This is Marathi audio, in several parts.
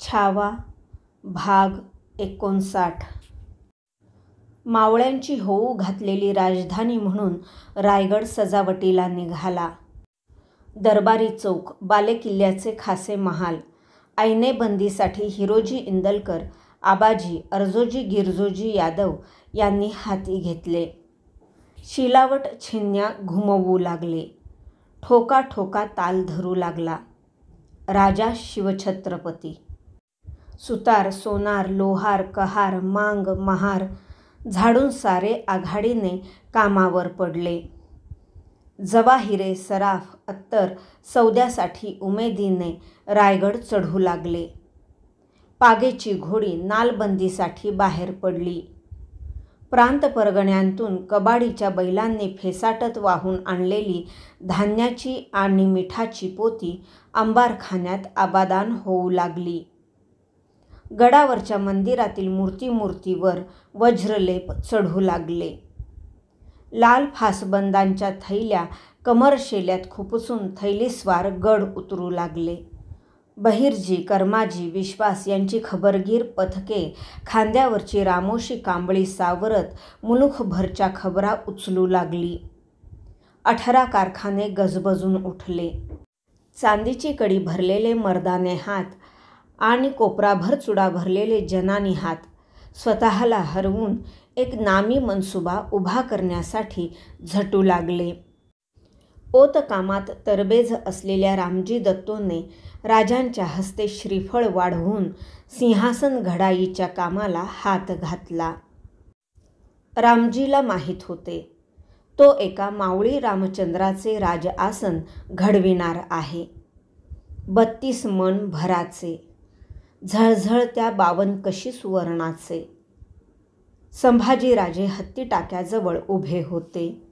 छावा भाग 59. मावळ्यांची होऊ घातलेली राजधानी म्हणून रायगड सजावटीला निघाला. दरबारी चौक, बालेकिल्ल्याचे खासे महाल, ऐनेबंदीसाठी हिरोजी इंदलकर, आबाजी अर्जोजी गिरजोजी यादव यांनी हाती घेतले. शिलावट छिन्या घुमवू लागले. ठोका ठोका ताल धरू लागला. राजा शिवछत्रपती. सुतार, सोनार, लोहार, कहार, मांग, महार झाडून सारे आघाडीने कामावर पडले. जवाहिरे, सराफ, अत्तर सौद्यासाठी उमेदीने रायगड चढू लागले. पागेची घोडी नालबंदीसाठी बाहेर पडली. प्रांत परगण्यांतून कबाडीच्या बैलांनी फेसाटत वाहून आणलेली धान्याची आणि मिठाची पोती अंबारखान्यात आबादान होऊ लागली. गडावरच्या मंदिरातील मूर्तीवर वज्रलेप चढू लागले. लाल फासबंदांच्या थैल्या कमरशेल्यात खुपसून थैलीस्वार गड उतरू लागले. बहिर्जी, कर्माजी, विश्वास यांची खबरगीर पथके खांद्यावरची रामोशी कांबळी सावरत मुलुखभरच्या खबरा उचलू लागली. 18 कारखाने गजबजून उठले. चांदीची कडी भरलेले मर्दाने हात आणि कोपराभर चुडा भरलेले जनानी हात स्वतःला हरवून एक नामी मनसुबा उभा करण्यासाठी झटू लागले. ओतकामात तरबेज असलेल्या रामजी दत्तोने राजांच्या हस्ते श्रीफळ वाढवून सिंहासन घडाईच्या कामाला हात घातला. रामजीला माहीत होते, तो एका मावळी रामचंद्राचे राजआसन घडविणार आहे. 32 मन भराचे, झळझळत्या 52 कशी सुवर्णाचे. संभाजीराजे हत्तीटाक्याजवळ उभे होते.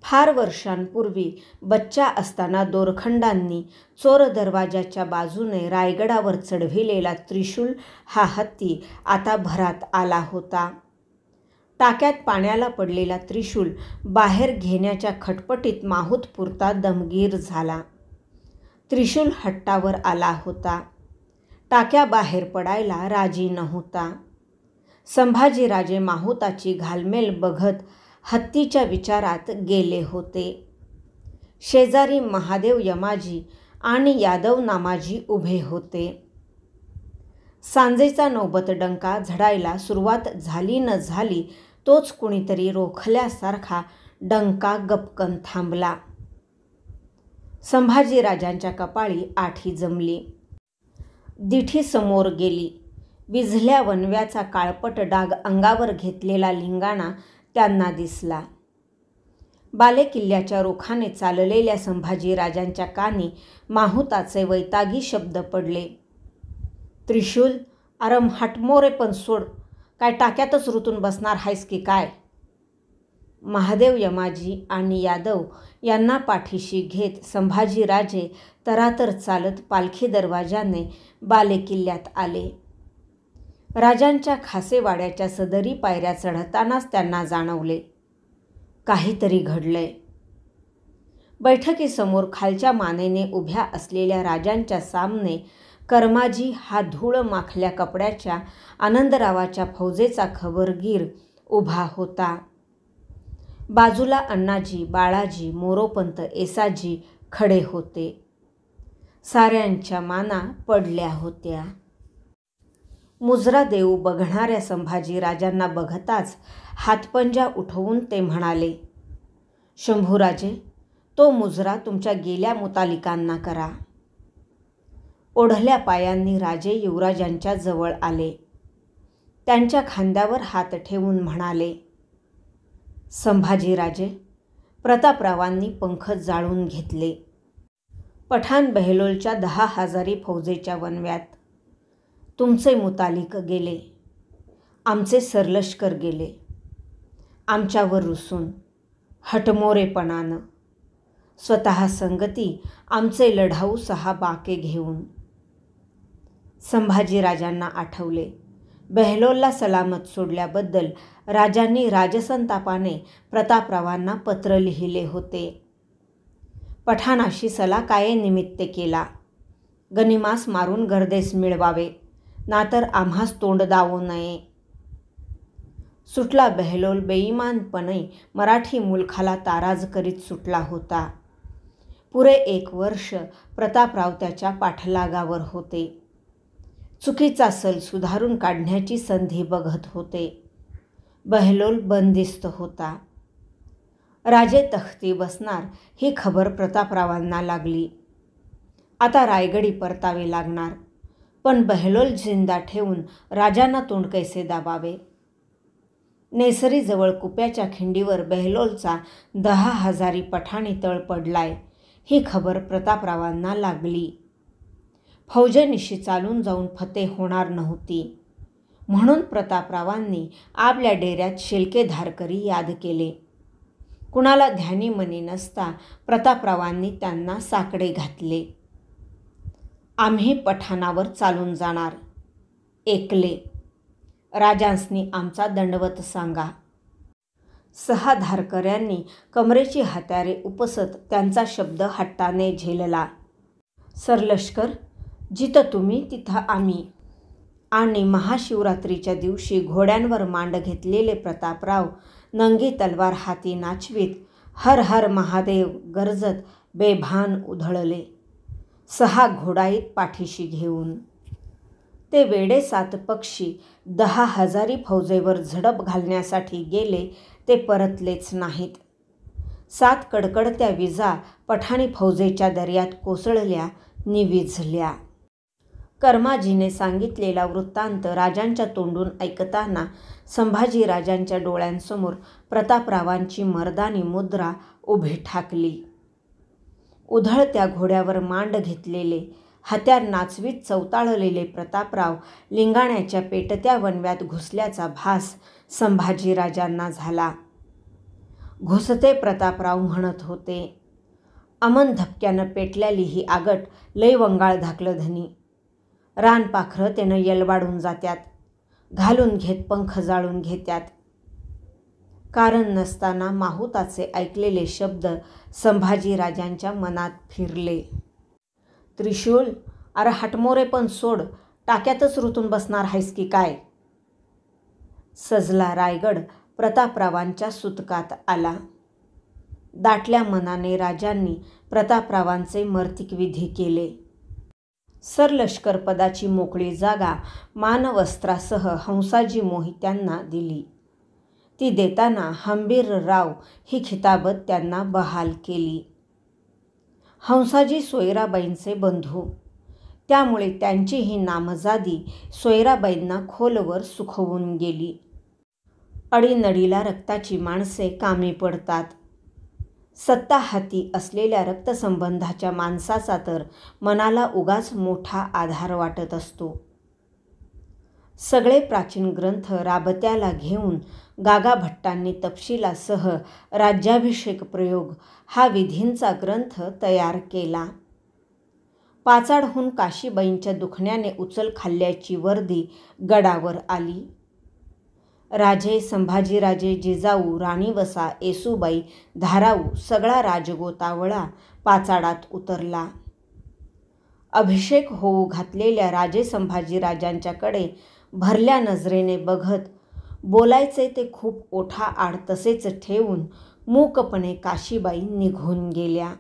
फार वर्षांपूर्वी बच्चा असताना दोरखंडांनी चोर दरवाजाच्या बाजूने रायगडावर चढविलेला त्रिशूल हा हत्ती आता भरात आला होता. टाक्यात पाण्याला पडलेला त्रिशूल बाहेर घेण्याच्या खटपटीत माहूतपुरता दमगीर झाला. त्रिशूल हट्टावर आला होता. टाक्याबाहेर पडायला राजी नव्हता. संभाजीराजे माहुताची घालमेल बघत हत्तीच्या विचारात गेले होते. शेजारी महादेव यमाजी आणि यादव नामाजी उभे होते. सांजेचा नौबत डंका झडायला सुरुवात झाली न झाली तोच कुणीतरी रोखल्यासारखा डंका गपकन थांबला. संभाजीराजांच्या कपाळी आठी जमली. दिठी समोर गेली. विझल्या वणव्याचा काळपट डाग अंगावर घेतलेला लिंगाणा त्यांना दिसला. बालेकिल्ल्याच्या रोखाने चाललेल्या संभाजीराजांच्या कानी माहुताचे वैतागी शब्द पडले. त्रिशूल, अरम हटमोरे पण सोड, काय टाक्यातच रुतून बसणार आहेस की काय? महादेव यमाजी आणि यादव यांना पाठीशी घेत संभाजीराजे तरातर चालत पालखी दरवाजाने बालेकिल्ल्यात आले. राजांच्या खासेवाड्याच्या सदरी पायऱ्या चढतानाच त्यांना जाणवले, काहीतरी घडलंय. बैठकीसमोर खालच्या मानेने उभ्या असलेल्या राजांच्या सामने कर्माजी हा धूळ माखल्या कपड्याच्या आनंदरावाच्या फौजेचा खबरगीर उभा होता. बाजूला अण्णाजी, बाळाजी, मोरोपंत, येसाजी खडे होते. साऱ्यांच्या माना पडल्या होत्या. मुजरा देऊ बघणाऱ्या संभाजीराजांना बघताच हातपंजा उठवून ते म्हणाले, शंभूराजे, तो मुजरा तुमच्या गेल्या मुतालिकांना करा. ओढल्या पायांनी राजे युवराजांच्या जवळ आले. त्यांच्या खांद्यावर हात ठेवून म्हणाले, संभाजीराजे, प्रतापरावांनी पंख जाळून घेतले. पठाण बहलोलच्या 10,000 फौजेच्या वणव्यात. तुमचे मुतालिक गेले. आमचे सरलष्कर गेले. आमच्यावर रुसून, हटमोरेपणानं, स्वतः संगती आमचे लढाऊ 6 बाके घेऊन. संभाजीराजांना आठवले, बहलोलला सलामत सोडल्याबद्दल राजांनी राजसंतापाने प्रतापरावांना पत्र लिहिले होते. पठाणाशी सला काय निमित्त केला. गनिमास मारून गर्देस मिळवावे, नातर आम्हास तोंड दावू नये. सुटला बहलोल बेईमानपणे मराठी मुलखाला ताराज करीत सुटला होता. पुरे 1 वर्ष प्रतापराव त्याच्या पाठलागावर होते. चुकीचा सल सुधारून काढण्याची संधी बघत होते. बहलोल बंदिस्त होता. राजे तख्ती बसणार ही खबर प्रतापरावांना लागली. आता रायगडी परतावे लागणार, पण बहलोल जिंदा ठेवून राजांना तोंड कैसे दाबावे. नेसरीजवळ कुप्याच्या खिंडीवर बहलोलचा 10,000 पठाणी तळ पडलाय ही खबर प्रतापरावांना लागली. फौजेनिशी चालून जाऊन फते होणार नव्हती, म्हणून प्रतापरावांनी आपल्या डेऱ्यात शिलके धारकरी याद केले. कुणाला ध्यानी मनी नसता प्रतापरावांनी त्यांना साकडे घातले. आम्ही पठाणावर चालून जाणार, एकले. राजांसनी आमचा दंडवत सांगा. 6 धारकऱ्यांनी कमरेची हत्यारे उपसत त्यांचा शब्द हट्टाने झेलला. सरलष्कर, जिथं तुम्ही तिथं आम्ही. आणि महाशिवरात्रीच्या दिवशी घोड्यांवर मांड घेतलेले प्रतापराव नंगी तलवार हाती नाचवीत हर हर महादेव गरजत बेभान उधळले, 6 घोडाईत पाठीशी घेऊन. ते वेडे 7 पक्षी 10,000 फौजेवर झडप घालण्यासाठी गेले ते परतलेच नाहीत. 7 कडकडत्या विजा पठाणी फौजेच्या दर्यात कोसळल्या नि विझल्या. कर्माजीने सांगितलेला वृत्तांत राजांच्या तोंडून ऐकताना संभाजीराजांच्या डोळ्यांसमोर प्रतापरावांची मर्दानी मुद्रा उभी ठाकली. उधळत्या घोड्यावर मांड घेतलेले, हत्यार नाचवीत चवताळलेले प्रतापराव लिंगाण्याच्या पेटत्या वणव्यात घुसल्याचा भास संभाजीराजांना झाला. घुसते प्रतापराव म्हणत होते, अमन धपक्यानं पेटल्याली ही आगट लय वंगाळ धाकलं धनी. रानपाखरं त्यानं येलवाडून जात्यात, घालून घेत पंख जाळून घेत्यात. कारण नसताना माहुताचे ऐकलेले शब्द संभाजीराजांच्या मनात फिरले. त्रिशूल, अरे हटमोरे पण सोड, टाक्यातच रुतून बसणार आहेस की काय. सजला रायगड प्रतापरावांच्या सुतकात आला. दाटल्या मनाने राजांनी प्रतापरावांचे मर्तिक विधी केले. सरलष्करपदाची मोकळी जागा मानवस्त्रासह हंसाजी मोहित्यांना दिली. ती देताना हंबीरराव ही खिताबत त्यांना बहाल केली. हंसाजी सोयराबाईंचे बंधू, त्यामुळे त्यांची ही नामजादी सोयराबाईंना खोलवर सुखवून गेली. अडीनडीला रक्ताची माणसे कामी पडतात. सत्ता हाती असलेल्या रक्तसंबंधाच्या माणसाचा तर मनाला उगाच मोठा आधार वाटत असतो. सगळे प्राचीन ग्रंथ राबत्याला घेऊन गागाभट्टांनी तपशिलासह राज्याभिषेक प्रयोग हा विधींचा ग्रंथ तयार केला. पाचाडहून काशीबाईंच्या दुखण्याने उचल खाल्ल्याची वर्दी गडावर आली. राजे, संभाजीराजे, जिजाऊ, राणीवसा, येसूबाई, धाराऊ सगळा राजगोतावळा पाचाडात उतरला. अभिषेक होऊ घातलेल्या राजे संभाजीराजांच्याकडे भरल्या नजरेने बघत बोलायचे ते खूप ओठाआड तसेच ठेवून मूकपणे काशीबाई निघून गेल्या.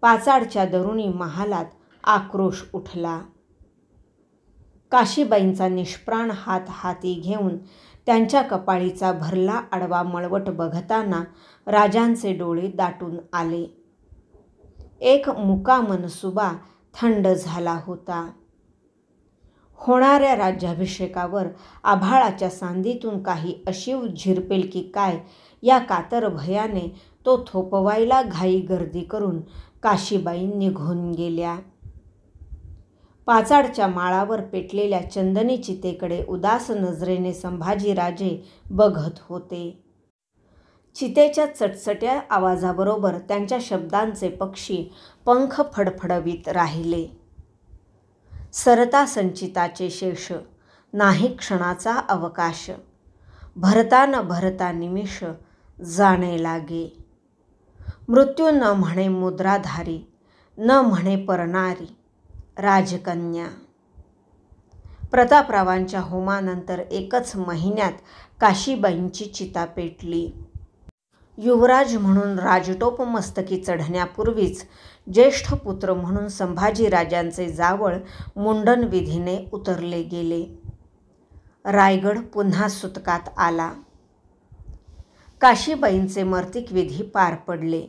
पाचाडच्या दरुणी महालात आक्रोश उठला. काशीबाईंचा निष्प्राण हात हाती घेऊन त्यांच्या कपाळीचा भरला आडवा मळवट बघताना राजांचे डोळे दाटून आले. एक मुका मनसुबा थंड झाला होता. होणाऱ्या राज्याभिषेकावर आभाळाच्या सांदीतून काही अशीव झिरपेल की काय या कातर भयाने तो थोपवायला घाई गर्दी करून काशीबाई निघून गेल्या. पाचाडच्या माळावर पेटलेल्या चंदनी चितेकडे उदास नजरेने संभाजीराजे बघत होते. चितेच्या चटचट्या आवाजाबरोबर त्यांच्या शब्दांचे पक्षी पंख फडफडवीत राहिले. सरता संचिताचे शेष, नाही क्षणाचा अवकाश. भरता न भरता निमिष, जाणे लागे. मृत्यू न म्हणे मुद्राधारी, न म्हणे परणारी. राजकन्या. प्रतापरावांच्या होमानंतर एकच महिन्यात काशीबाईंची चिता पेटली. युवराज म्हणून राजटोप मस्तकी चढण्यापूर्वीच ज्येष्ठ पुत्र म्हणून संभाजीराजांचे जावळ मुंडन विधीने उतरले गेले. रायगड पुन्हा सुतकात आला. काशीबाईंचे मर्तिक विधी पार पडले.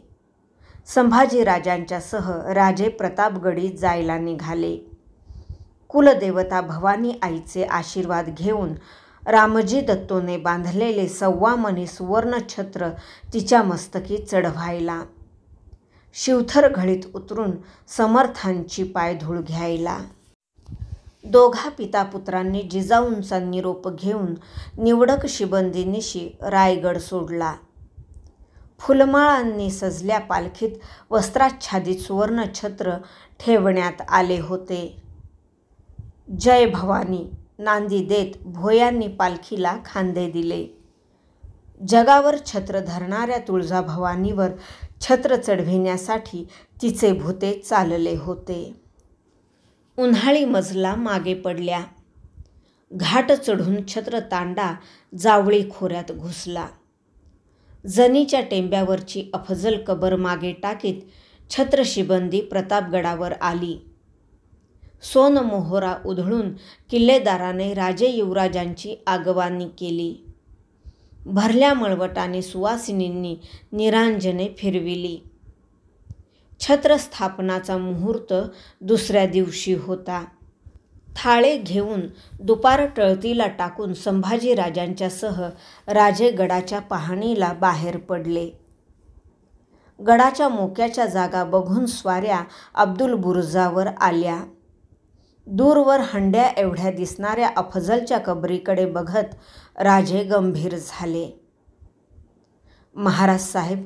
संभाजीराजांच्यासह राजे प्रतापगडी जायला निघाले. कुलदेवता भवानी आईचे आशीर्वाद घेऊन रामजी दत्तोने बांधलेले 1.25 मणी सुवर्णछत्र तिच्या मस्तकी चढवायला, शिवथर घळीत उतरून समर्थांची पायधूळ घ्यायला. दोघा पितापुत्रांनी जिजाऊंचा निरोप घेऊन निवडक शिबंदीनिशी रायगड सोडला. फुलमाळांनी सजल्या पालखीत वस्त्राच्छादित सुवर्णछत्र ठेवण्यात आले होते. जय भवानी नांदी देत भोयांनी पालखीला खांदे दिले. जगावर छत्र धरणाऱ्या तुळजाभवानीवर छत्र चढविण्यासाठी तिचे भुते चालले होते. उन्हाळी मजला मागे पडल्या. घाट चढून छत्र तांडा जावळी खोऱ्यात घुसला. जनीच्या टेंब्यावरची अफजल कबर मागे टाकीत छत्र शिबंदी प्रतापगडावर आली. सोन मोहोरा उधळून किल्लेदाराने राजे युवराजांची आगवानी केली. भरल्या मळवटाने सुवासिनींनी निरांजने फिरविली. छत्रस्थापनाचा मुहूर्त दुसऱ्या दिवशी होता. थाळे घेऊन दुपार टळतीला टाकून संभाजीराजांच्यासह राजे गडाच्या पाहणीला बाहेर पडले. गडाच्या मोक्याच्या जागा बघून स्वाऱ्या अब्दुल बुरुजावर आल्या. दूरवर हंड्या एवढ्या दिसणाऱ्या अफजलच्या कबरीकडे बघत राजे गंभीर झाले. महाराज साहेब,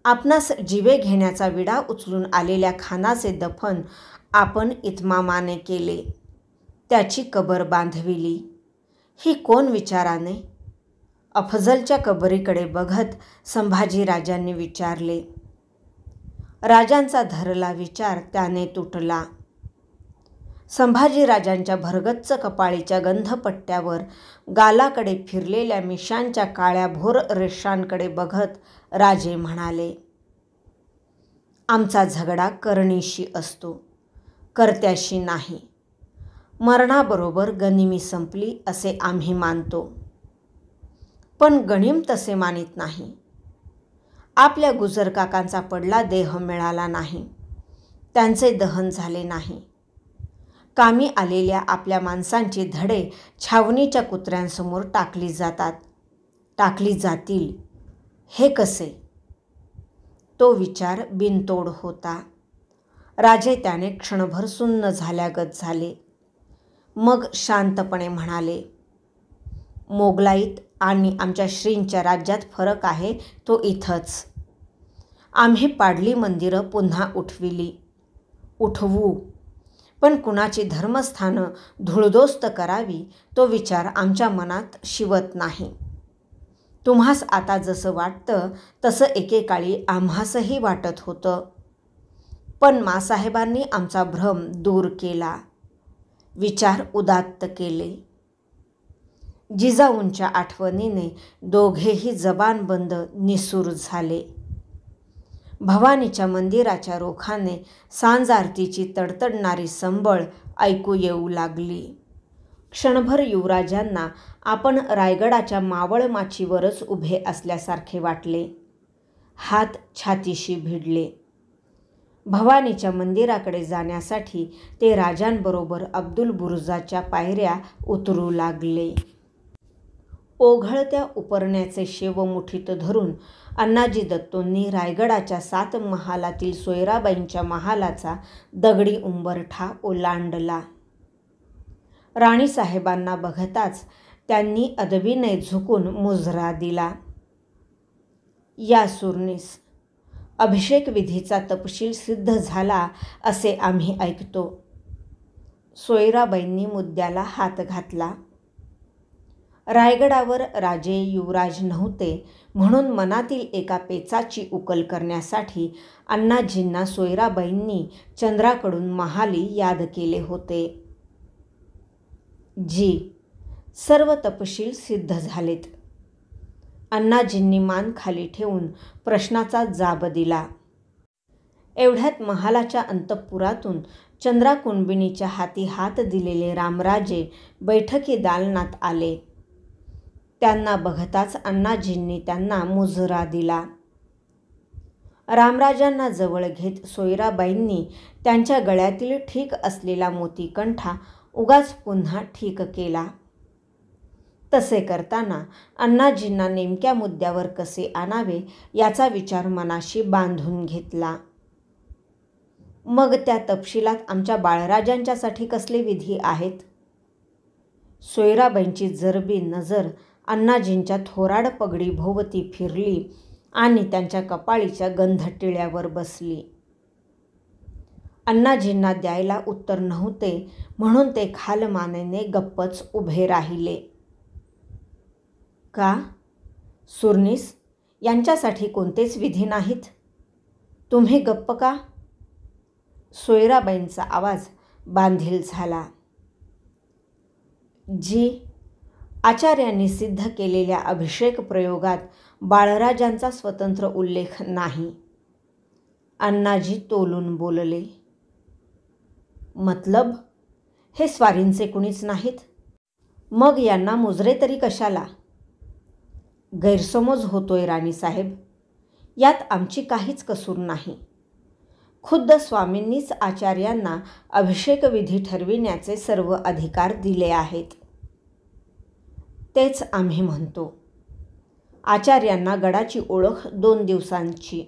आपणास जीवे घेण्याचा विडा उचलून आलेल्या खानाचे दफन आपण इतमामाने केले. त्याची कबर बांधविली. ही कोण विचाराने? अफजलच्या कबरीकडे बघत संभाजीराजांनी विचारले. राजांचा धरला विचार त्याने तुटला. संभाजीराजांच्या भरगच्च कपाळीच्या गंधपट्ट्यावर गालाकडे फिरलेल्या मिशांच्या काळ्या भोर रेषांकडे बघत राजे म्हणाले, आमचा झगडा करणीशी असतो, कर्त्याशी नाही. मरणाबरोबर गनिमी संपली असे आम्ही मानतो, पण गणिम तसे मानित नाही. आपल्या गुजरकाकांचा पडला देह मिळाला नाही, त्यांचे दहन झाले नाही. कामी आलेल्या आपल्या माणसांची धडे छावणीच्या कुत्र्यांसमोर टाकली जातील, हे कसे? तो विचार बिनतोड होता. राजे त्याने क्षणभर सुन्न झाल्यागत झाले. मग शांतपणे म्हणाले, मोगलाईत आणि आमच्या श्रींच्या राज्यात फरक आहे तो इथंच. आम्ही पाडली मंदिरं पुन्हा उठवू, पण कुणाची धर्मस्थानं धुळदोस्त करावी तो विचार आमच्या मनात शिवत नाही. तुम्हास आता जसं वाटतं तसं एकेकाळी आम्हासही वाटत होतं, पण मासाहेबांनी आमचा भ्रम दूर केला, विचार उदात्त केले. जिजाऊंच्या आठवणीने दोघेही जबानबंद निसूर झाले. भवानीच्या मंदिराच्या रोखाने सांज आरतीची तडतडणारी संबळ ऐकू येऊ लागली. क्षणभर युवराजांना आपण रायगडाच्या मावळ माचीवरच उभे असल्यासारखे वाटले. हात छातीशी भिडले. भवानीच्या मंदिराकडे जाण्यासाठी ते राजांबरोबर अब्दुल बुरुजाच्या पायऱ्या उतरू लागले. ओघळत्या उपरण्याचे शेव मुठीत धरून अण्णाजी दत्तोंनी रायगडाच्या 7 महालातील सोयराबाईंच्या महालाचा दगडी उंबरठा ओलांडला. राणीसाहेबांना बघताच त्यांनी अदबीने झुकून मुजरा दिला. या सुरनीस, अभिषेक विधीचा तपशील सिद्ध झाला असे आम्ही ऐकतो. सोयराबाईंनी मुद्द्याला हात घातला. रायगडावर राजे युवराज नव्हते म्हणून मनातील एका पेचाची उकल करण्यासाठी अण्णाजींना सोयराबाईंनी चंद्राकडून महाली याद केले होते. सर्व तपशील सिद्ध झालेत. अण्णाजींनी मान खाली ठेवून प्रश्नाचा जाब दिला. एवढ्यात महालाच्या अंतःपुरातून चंद्राकुंबिनीच्या हाती हात दिलेले रामराजे बैठकी दालनात आले. त्यांना बघताच अण्णाजींनी त्यांना मुजरा दिला. रामराजांना जवळ घेत सोयराबाईंनी त्यांच्या गळ्यातील ठीक असलेला मोतीकंठा उगाच पुन्हा ठीक केला. तसे करताना अण्णाजींना नेमक्या मुद्द्यावर कसे आणावे याचा विचार मनाशी बांधून घेतला. मग त्या तपशिलात आमच्या बाळराजांच्यासाठी कसले विधी आहेत? सोयराबाईंची जरबी नजर अण्णाजींच्या थोराड पगडी भोवती फिरली आणि त्यांच्या कपाळीच्या गंधटिळ्यावर बसली. अण्णाजींना द्यायला उत्तर नव्हते म्हणून ते खालमानेने गप्पच उभे राहिले. का? सुरनीस यांच्यासाठी कोणतेच विधी नाहीत? तुम्ही गप्प का? सोयराबाईंचा आवाज बांधील झाला. आचार्यांनी सिद्ध केलेल्या अभिषेक प्रयोगात बाळराजांचा स्वतंत्र उल्लेख नाही. अण्णाजी तोलून बोलले. मतलब? हे स्वारींचे कुणीच नाहीत? मग यांना मुजरे तरी कशाला? गैरसमज होतोय राणीसाहेब. यात आमची काहीच कसूर नाही. खुद्द स्वामींनीच आचार्यांना अभिषेकविधी ठरविण्याचे सर्व अधिकार दिले आहेत. तेच आम्ही म्हणतो. आचार्यांना गडाची ओळख 2 दिवसांची.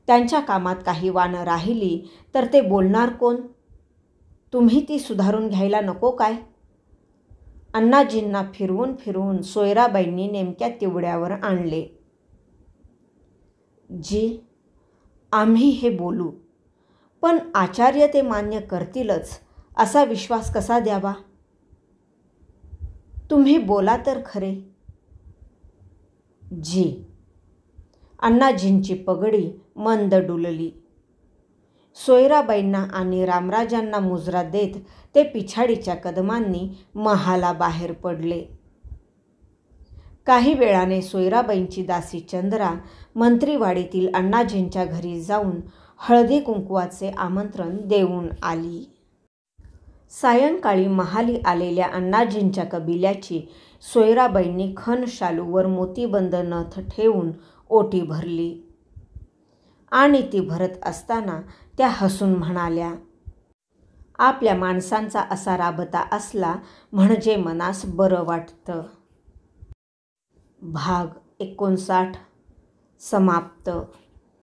त्यांच्या कामात काही वाण राहिली तर ते बोलणार कोण? तुम्ही ती सुधारून घ्यायला नको काय? अण्णाजींना फिरवून फिरवून सोयराबाईंनी नेमक्या तिवड्यावर आणले. आम्ही हे बोलू, पण आचार्य ते मान्य करतीलच असा विश्वास कसा द्यावा? तुम्ही बोला तर खरे. अण्णाजींची पगडी मंद डुलली. सोयराबाईंना आणि रामराजांना मुजरा देत ते पिछाडीच्या कदमांनी महाला बाहेर पडले. काही वेळाने सोयराबाईंची दासी चंद्रा मंत्रीवाडीतील अण्णाजींच्या घरी जाऊन हळदी कुंकवाचे आमंत्रण देऊन आली. सायंकाळी महाली आलेल्या अण्णाजींच्या कबिल्याची सोयराबाईंनी खण शालूवर मोतीबंद नथ ठेवून ओटी भरली आणि ती भरत असताना त्या हसून म्हणाल्या, आपल्या माणसांचा असा राबता असला म्हणजे मनास बरं वाटतं. भाग 59 समाप्त.